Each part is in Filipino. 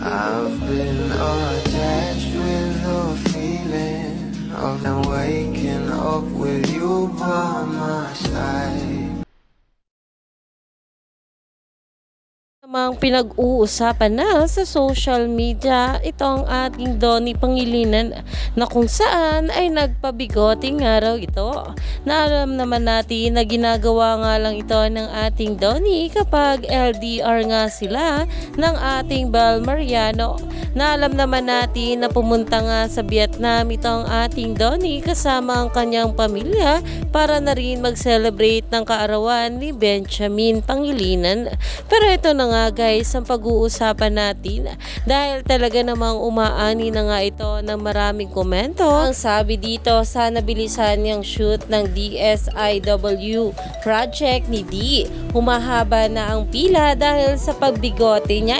I've been attached with the feeling of them waking up with you by my side. Namang pinag-uusapan na sa social media itong ating Donnie Pangilinan na kung saan ay nagpabigote nga raw ito. Naalam naman natin na ginagawa nga lang ito ng ating Donnie kapag LDR nga sila ng ating Bel Mariano. Naalam naman natin na pumunta nga sa Vietnam itong ating Donnie kasama ang kanyang pamilya para na rin mag-celebrate ng kaarawan ni Benjamin Pangilinan. Pero ito na nga guys ang pag-uusapan natin dahil talaga namang umaani na nga ito ng maraming komento. Ang sabi dito, sana bilisan niyang shoot ng DSIW project ni D. Humahaba na ang pila dahil sa pagbigote niya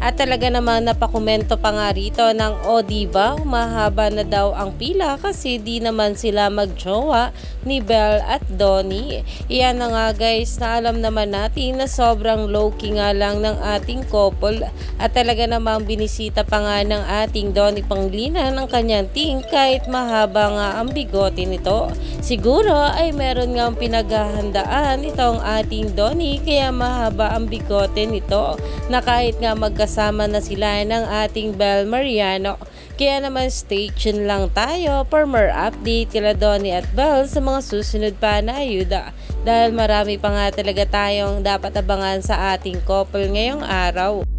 At talaga namang napakomento pa nga rito ng diba, humahaba na daw ang pila kasi di naman sila magjowa ni Bel at Donnie. Iyan na nga guys, na alam naman natin na sobrang low-key nga lang ng ating couple at talaga namang binisita pa nga ng ating Donnie Pangilinan ng kanyang team kahit mahaba nga ang bigote nito. Siguro ay meron nga pinaghahandaan itong ating Donnie kaya mahaba ang bigote nito na kahit nga magkasama na sila ng ating Bel Mariano. Kaya naman stay tuned lang tayo for more update kila Donnie at Bel sa mga susunod pa na ayuda dahil marami pa nga talaga tayong dapat abangan sa ating couple ngayong araw.